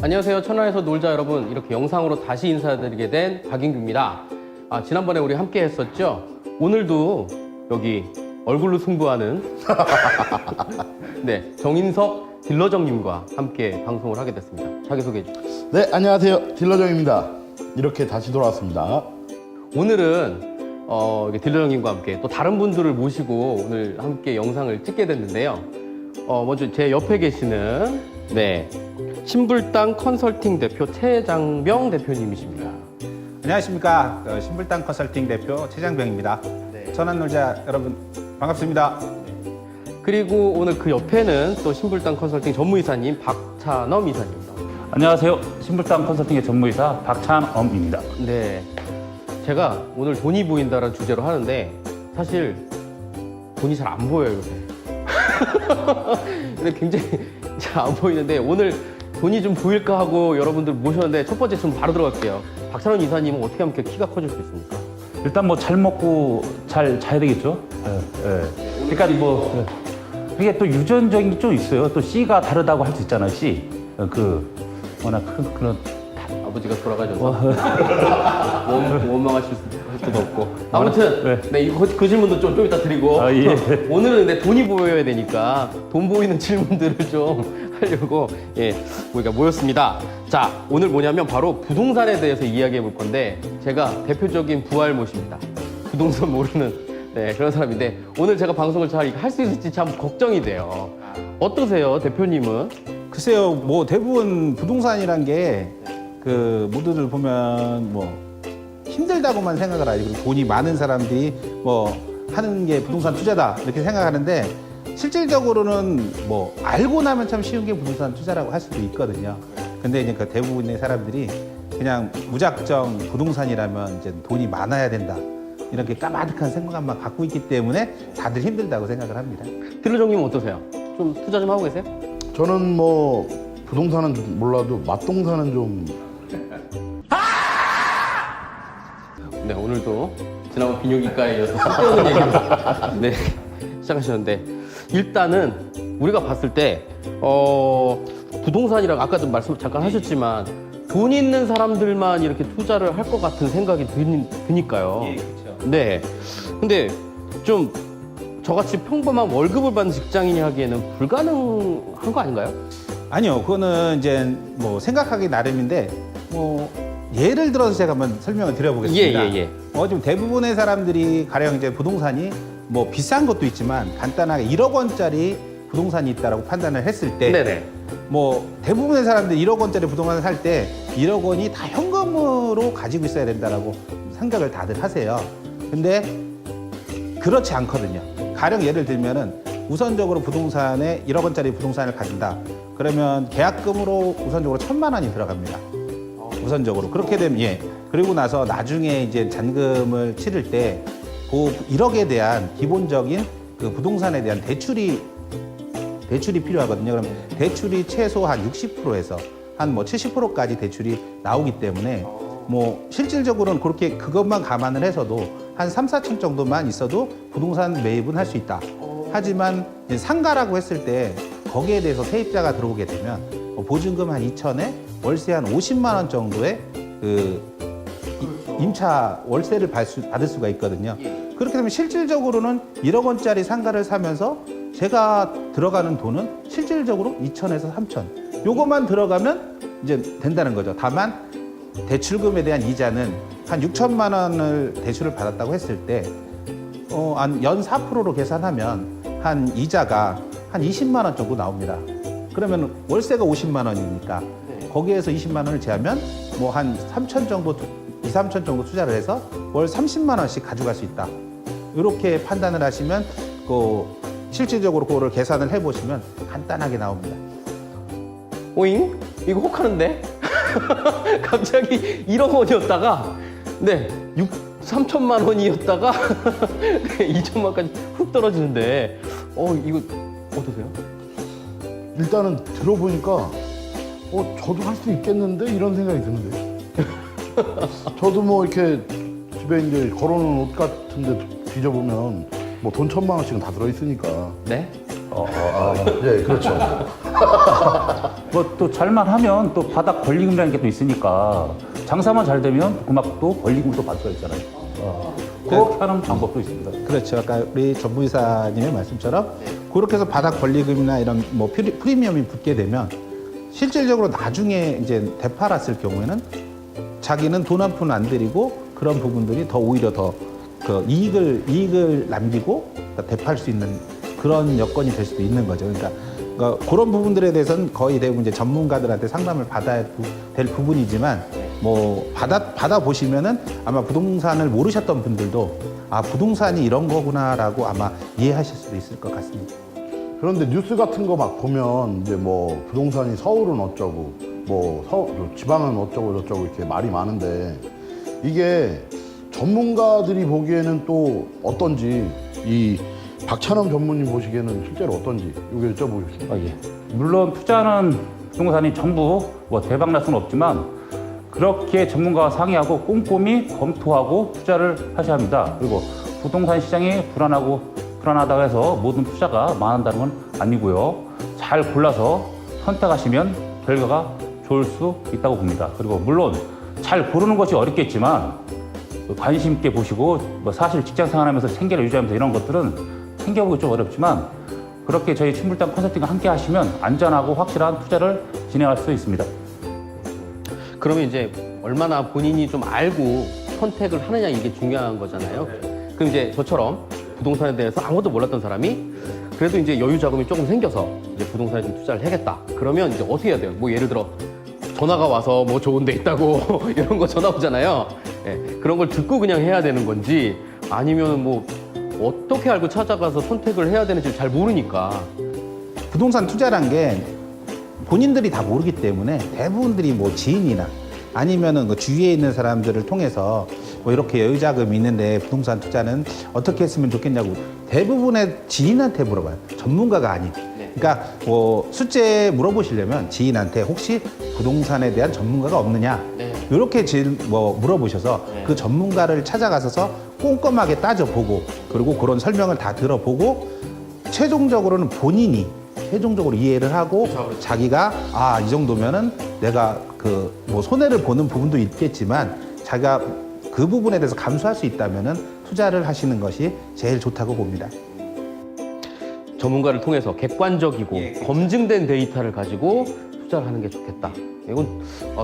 안녕하세요. 천안에서 놀자 여러분. 이렇게 영상으로 다시 인사드리게 된 박인규입니다. 지난번에 우리 함께 했었죠? 오늘도 여기 얼굴로 승부하는 네, 정인석 딜러정님과 함께 방송을 하게 됐습니다. 자기소개해 주세요. 네, 안녕하세요. 딜러정입니다. 이렇게 다시 돌아왔습니다. 오늘은 이렇게 딜러정님과 함께 또 다른 분들을 모시고 오늘 함께 영상을 찍게 됐는데요. 먼저 제 옆에 계시는 네, 신불당 컨설팅 대표 최장병 대표님이십니다. 안녕하십니까. 신불당 컨설팅 대표 최장병입니다. 천안놀자 여러분 반갑습니다. 그리고 오늘 그 옆에는 또 신불당 컨설팅 전무이사님 박찬엄 이사님입니다. 안녕하세요. 신불당 컨설팅의 전무이사 박찬엄입니다. 네, 제가 오늘 돈이 보인다라는 주제로 하는데 사실 돈이 잘 안 보여요 요새. 근데 굉장히 잘 안 보이는데 오늘 돈이 좀 보일까 하고 여러분들 모셨는데 첫 번째 좀 바로 들어갈게요. 박찬원 이사님은 어떻게 하면 이렇게 키가 커질 수 있습니까? 일단 뭐 잘 먹고 잘 자야 되겠죠. 그러니까 뭐 이게 또 유전적인 게 좀 있어요. 또 C가 다르다고 할 수 있잖아요. C 워낙 그런 아버지가 돌아가셔서 원망하실 수도 없고 아무튼 네, 그 질문도 좀 이따 드리고 예. 오늘은 근데 돈이 보여야 되니까 돈 보이는 질문들을 좀 하려고 우리가 모였습니다. 자, 오늘 뭐냐면 바로 부동산에 대해서 이야기해 볼 건데 제가 대표적인 부활못입니다. 부동산 모르는 그런 사람인데 오늘 제가 방송을 잘 할 수 있을지 참 걱정이 돼요. 어떠세요, 대표님은? 글쎄요, 뭐 대부분 부동산이란 게 그 모두들 보면 뭐 힘들다고만 생각을 하지. 그리고 돈이 많은 사람들이 뭐 하는 게 부동산 투자다 이렇게 생각하는데 실질적으로는 뭐 알고 나면 참 쉬운 게 부동산 투자라고 할 수도 있거든요. 근데 이제 그 대부분의 사람들이 그냥 무작정 부동산이라면 이제 돈이 많아야 된다. 이렇게 까마득한 생각만 갖고 있기 때문에 다들 힘들다고 생각을 합니다. 딜러정님은 어떠세요? 좀 투자 좀 하고 계세요? 저는 뭐 부동산은 몰라도 맛동산은 좀 네, 오늘도 지난번 비뇨기과에 이어서 쓸데없는 얘기로 네, 시작하셨는데 일단은 우리가 봤을 때 부동산이라고 아까도 말씀 잠깐 하셨지만 돈 있는 사람들만 이렇게 투자를 할 것 같은 생각이 드니까요. 예, 그렇죠. 네. 근데 좀 저같이 평범한 월급을 받는 직장인이 하기에는 불가능한 거 아닌가요? 아니요, 그거는 이제 뭐 생각하기 나름인데 뭐 예를 들어서 제가 한번 설명을 드려보겠습니다. 예. 지금 대부분의 사람들이 가령 이제 부동산이 뭐 비싼 것도 있지만 간단하게 1억 원짜리 부동산이 있다라고 판단을 했을 때, 네네. 뭐 대부분의 사람들이 1억 원짜리 부동산을 살 때 1억 원이 다 현금으로 가지고 있어야 된다라고 생각을 다들 하세요. 근데 그렇지 않거든요. 가령 예를 들면은 우선적으로 부동산에 1억 원짜리 부동산을 가진다. 그러면 계약금으로 우선적으로 1,000만 원이 들어갑니다. 우선적으로. 그렇게 되면 그리고 나서 나중에 이제 잔금을 치를 때 그 1억에 대한 기본적인 그 부동산에 대한 대출이 필요하거든요. 그럼 대출이 최소 한 60%에서 한 뭐 70%까지 대출이 나오기 때문에 뭐 실질적으로는 그렇게 그것만 감안을 해서도 한 3, 4천 정도만 있어도 부동산 매입은 할 수 있다. 하지만 이제 상가라고 했을 때 거기에 대해서 세입자가 들어오게 되면 보증금 한 2천에 월세 한 50만 원 정도의 그 임차 월세를 받을 수가 있거든요. 그렇게 되면 실질적으로는 1억 원짜리 상가를 사면서 제가 들어가는 돈은 실질적으로 2천에서 3천. 요것만 들어가면 이제 된다는 거죠. 다만 대출금에 대한 이자는 한 6천만 원을 대출을 받았다고 했을 때 한 연 4%로 계산하면 한 이자가 한 20만 원 정도 나옵니다. 그러면 월세가 50만 원이니까 거기에서 20만 원을 제하면 뭐 한 3천 정도, 2, 3천 정도 투자를 해서 월 30만 원씩 가져갈 수 있다. 이렇게 판단을 하시면 실질적으로 그거를 계산을 해보시면 간단하게 나옵니다. 오잉? 이거 혹하는데? 갑자기 1억 원이었다가 3천만 원이었다가 2천만 원까지 훅 떨어지는데 이거 어떠세요? 일단은 들어보니까 저도 할 수 있겠는데 이런 생각이 드는데 저도 뭐 이렇게 집에 이제 걸어놓은 옷 같은데 뒤져보면 뭐 돈 1,000만 원씩은 다 들어있으니까 네? 예, 그렇죠. 뭐 또 잘만 하면 또 바닥 권리금이라는 게 또 있으니까 장사만 잘 되면 그만큼 권리금도 받을 수가 있잖아요. 그렇게 하는 방법도 있습니다. 그렇죠. 아까 우리 전무이사님의 말씀처럼 그렇게 해서 바닥 권리금이나 이런 뭐 프리미엄이 붙게 되면 실질적으로 나중에 이제 되팔았을 경우에는 자기는 돈 한 푼 안 들이고 그런 부분들이 더 오히려 더 그 이익을 남기고 되팔 수 있는 그런 여건이 될 수도 있는 거죠. 그러니까 그런 부분들에 대해서는 거의 대부분 이제 전문가들한테 상담을 받아야 될 부분이지만 뭐 받아 보시면은 아마 부동산을 모르셨던 분들도 아 부동산이 이런 거구나라고 아마 이해하실 수도 있을 것 같습니다. 그런데 뉴스 같은 거 막 보면 이제 뭐 부동산이 서울은 어쩌고 뭐 지방은 어쩌고 저쩌고 이렇게 말이 많은데 이게 전문가들이 보기에는 또 어떤지 이 박찬원 전무님 보시기에는 실제로 어떤지 이거 여쭤보겠습니다. 예. 물론 투자는 부동산이 전부 뭐 대박 날 수는 없지만 그렇게 전문가와 상의하고 꼼꼼히 검토하고 투자를 하셔야 합니다. 그리고 부동산 시장이 불안하다고 해서 모든 투자가 망한다는 건 아니고요. 잘 골라서 선택하시면 결과가 좋을 수 있다고 봅니다. 그리고 물론 잘 고르는 것이 어렵겠지만 관심 있게 보시고 뭐 사실 직장 생활하면서 생계를 유지하면서 이런 것들은 챙겨보기 좀 어렵지만 그렇게 저희 신불당 컨설팅과 함께 하시면 안전하고 확실한 투자를 진행할 수 있습니다. 그러면 이제 얼마나 본인이 좀 알고 선택을 하느냐 이게 중요한 거잖아요. 그럼 이제 저처럼 부동산에 대해서 아무것도 몰랐던 사람이 그래도 이제 여유 자금이 조금 생겨서 이제 부동산에 좀 투자를 해야겠다. 그러면 이제 어떻게 해야 돼요? 뭐 예를 들어 전화가 와서 뭐 좋은 데 있다고 이런 거 전화 오잖아요. 예, 그런 걸 듣고 그냥 해야 되는 건지 아니면 뭐 어떻게 알고 찾아가서 선택을 해야 되는지 잘 모르니까. 부동산 투자란 게 본인들이 다 모르기 때문에 대부분들이 뭐 지인이나 아니면은 그 주위에 있는 사람들을 통해서 뭐 이렇게 여유자금이 있는데 부동산 투자는 어떻게 했으면 좋겠냐고 대부분의 지인한테 물어봐요. 전문가가 아닌. 그러니까 뭐 숫제 물어보시려면 지인한테 혹시 부동산에 대한 전문가가 없느냐 이렇게 뭐 물어보셔서 그 전문가를 찾아가서 꼼꼼하게 따져보고 그리고 그런 설명을 다 들어보고 최종적으로는 본인이 최종적으로 이해를 하고 자기가 아 이 정도면은 내가 그 뭐 손해를 보는 부분도 있겠지만 자기가 그 부분에 대해서 감수할 수 있다면은 투자를 하시는 것이 제일 좋다고 봅니다. 전문가를 통해서 객관적이고 검증된 데이터를 가지고 투자를 하는 게 좋겠다. 이건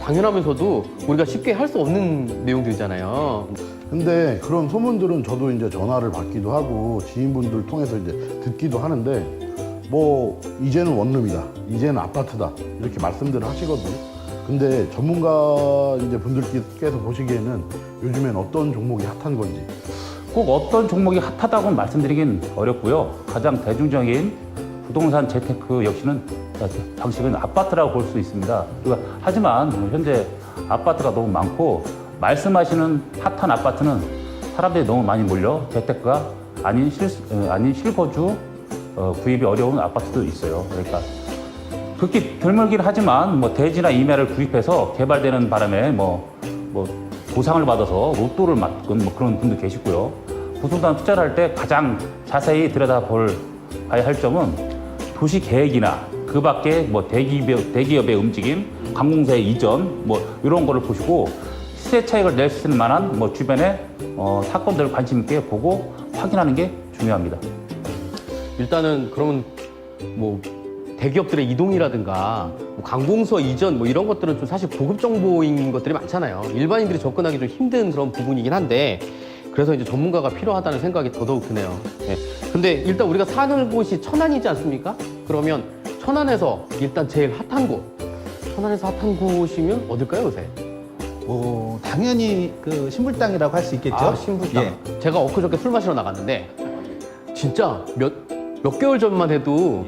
당연하면서도 우리가 쉽게 할 수 없는 내용들이잖아요. 근데 그런 소문들은 저도 이제 전화를 받기도 하고 지인분들 통해서 이제 듣기도 하는데 뭐 이제는 원룸이다, 이제는 아파트다 이렇게 말씀들을 하시거든요. 근데 전문가 이제 분들께서 보시기에는 요즘엔 어떤 종목이 핫한 건지. 꼭 어떤 종목이 핫하다고는 말씀드리긴 어렵고요. 가장 대중적인 부동산 재테크 역시는 방식은 아파트라고 볼 수 있습니다. 하지만 현재 아파트가 너무 많고 말씀하시는 핫한 아파트는 사람들이 너무 많이 몰려 재테크가 아닌 실거주 구입이 어려운 아파트도 있어요. 그러니까 극히 드물긴 하지만 뭐 대지나 임야를 구입해서 개발되는 바람에 뭐 보상을 받아서 로또를 맞건 뭐 그런 분도 계시고요. 부동산 투자를 할 때 가장 자세히 들여다봐야 할 점은 도시 계획이나 그 밖에 뭐 대기업의 움직임, 관공서의 이전 뭐 이런 거를 보시고 시세 차익을 낼 수 있는 만한 뭐 주변의 사건들을 관심 있게 보고 확인하는 게 중요합니다. 일단은 그러면 뭐 대기업들의 이동이라든가 뭐 관공서 이전 뭐 이런 것들은 좀 사실 고급 정보인 것들이 많잖아요. 일반인들이 접근하기 좀 힘든 그런 부분이긴 한데 그래서 이제 전문가가 필요하다는 생각이 더더욱 드네요. 네. 근데 일단 우리가 사는 곳이 천안이지 않습니까? 그러면 천안에서 일단 제일 핫한 곳, 천안에서 핫한 곳이면 어딜까요, 요새? 당연히 그 신불당이라고 할 수 있겠죠. 아, 신불당. 예. 제가 엊그저께 술 마시러 나갔는데 진짜 몇 개월 전만 해도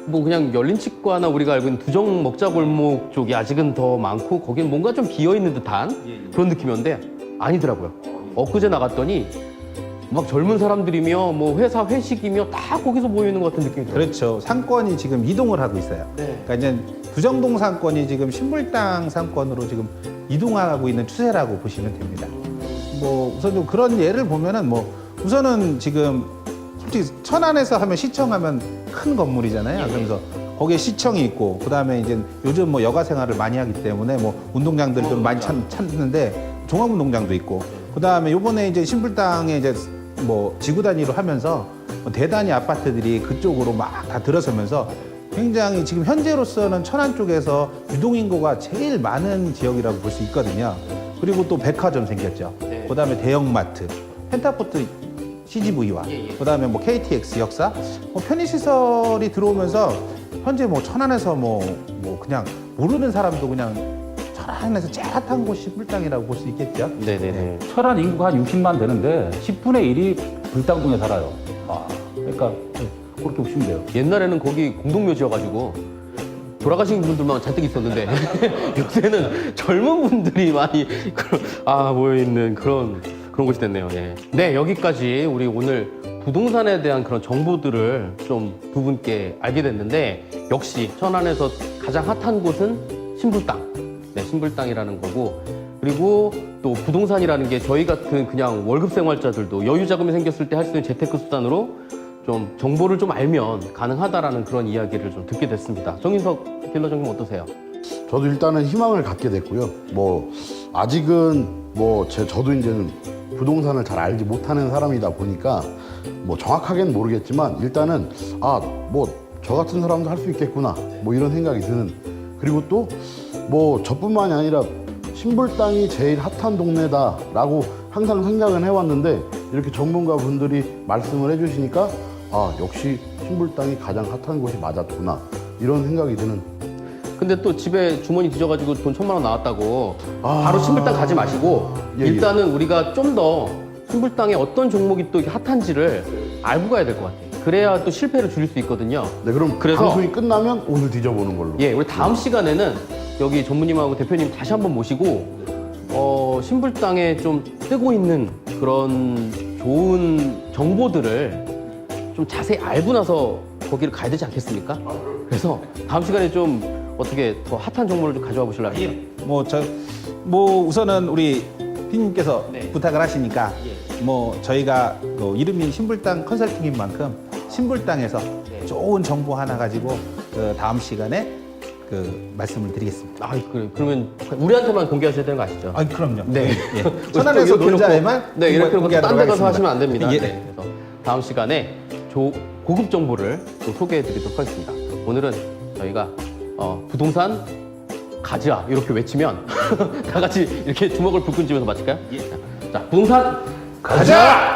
뭐 그냥 열린치과나 우리가 알고 있는 두정 먹자골목 쪽이 아직은 더 많고 거긴 뭔가 좀 비어있는 듯한 그런 느낌이었는데 아니더라고요. 엊그제 나갔더니 막 젊은 사람들이며 뭐 회사 회식이며 다 거기서 모이는 것 같은 느낌이 들어요. 그렇죠. 상권이 지금 이동을 하고 있어요. 네. 그러니까 이제 두정동 상권이 지금 신불당 상권으로 지금 이동하고 있는 추세라고 보시면 됩니다. 뭐 우선 좀 그런 예를 보면은 뭐 우선은 지금 솔직히 천안에서 하면 시청하면 큰 건물이잖아요. 그러면서 거기에 시청이 있고 그다음에 이제 요즘 뭐 여가 생활을 많이 하기 때문에 뭐 운동장들도 많이 찾는데 종합운동장도 있고 그다음에 요번에 이제 신불당에 이제 뭐 지구 단위로 하면서 뭐 대단히 아파트들이 그쪽으로 막 다 들어서면서 굉장히 지금 현재로서는 천안 쪽에서 유동인구가 제일 많은 지역이라고 볼 수 있거든요. 그리고 또 백화점 생겼죠. 네. 그다음에 대형마트, 펜타포트 CGV와 그다음에 뭐 KTX 역사, 뭐 편의시설이 들어오면서 현재 뭐 천안에서 뭐 그냥 모르는 사람도 그냥 천안에서 제일 핫한 곳이 신불당이라고 볼 수 있겠죠. 네네네. 천안 인구가 한 60만 되는데 10분의 1이 불당동에 살아요. 아, 그러니까 그렇게 보시면 돼요. 옛날에는 거기 공동묘지여가지고 돌아가신 분들만 잔뜩 있었는데 요새는 젊은 분들이 많이 모여있는 그런 곳이 됐네요. 예. 네, 여기까지 우리 오늘 부동산에 대한 그런 정보들을 좀 두 분께 알게 됐는데 역시 천안에서 가장 핫한 곳은 신불당. 네, 신불당이라는 거고 그리고 또 부동산이라는 게 저희 같은 그냥 월급 생활자들도 여유 자금이 생겼을 때 할 수 있는 재테크 수단으로 좀 정보를 좀 알면 가능하다라는 그런 이야기를 좀 듣게 됐습니다. 정인석 딜러장님 어떠세요? 저도 일단은 희망을 갖게 됐고요. 뭐 아직은 뭐 저도 이제는 부동산을 잘 알지 못하는 사람이다 보니까 뭐 정확하게는 모르겠지만 일단은 뭐 저 같은 사람도 할 수 있겠구나 뭐 이런 생각이 드는 그리고 또 뭐 저뿐만이 아니라 신불당이 제일 핫한 동네다라고 항상 생각은 해왔는데 이렇게 전문가 분들이 말씀을 해주시니까 역시 신불당이 가장 핫한 곳이 맞았구나 이런 생각이 드는. 근데 또 집에 주머니 뒤져가지고 돈 1,000만 원 나왔다고 바로 신불당 가지 마시고 예. 일단은 우리가 좀 더 신불당에 어떤 종목이 또 핫한지를 알고 가야 될 것 같아요. 그래야 또 실패를 줄일 수 있거든요. 네, 그럼 그래서- 방송이 끝나면 오늘 뒤져보는 걸로. 예, 우리 다음 시간에는 여기 전무님하고 대표님 다시 한번 모시고 신불당에 좀 뜨고 있는 그런 좋은 정보들을 좀 자세히 알고 나서 거기를 가야 되지 않겠습니까? 그래서 다음 시간에 좀 어떻게 더 핫한 정보를 좀 가져와 보실래요? 뭐 우선은 우리 피디님께서 네. 부탁을 하시니까 뭐 저희가 그 이름이 신불당 컨설팅인 만큼 신불당에서 좋은 정보 하나 가지고 그 다음 시간에 그 말씀을 드리겠습니다. 그래. 그러면 우리한테만 공개하셔야 되는 거 아시죠? 그럼요. 네. 예. 천안에서 이렇게 계좌에만 네, 이렇게 놓고 딴 데 가서 하시면 안 됩니다. 예. 네, 그래서 다음 시간에 고급 정보를 또 소개해 드리도록 하겠습니다. 오늘은 저희가 부동산 가자 이렇게 외치면 다 같이 이렇게 주먹을 불끈 쥐면서 마칠까요? 자, 부동산 가자!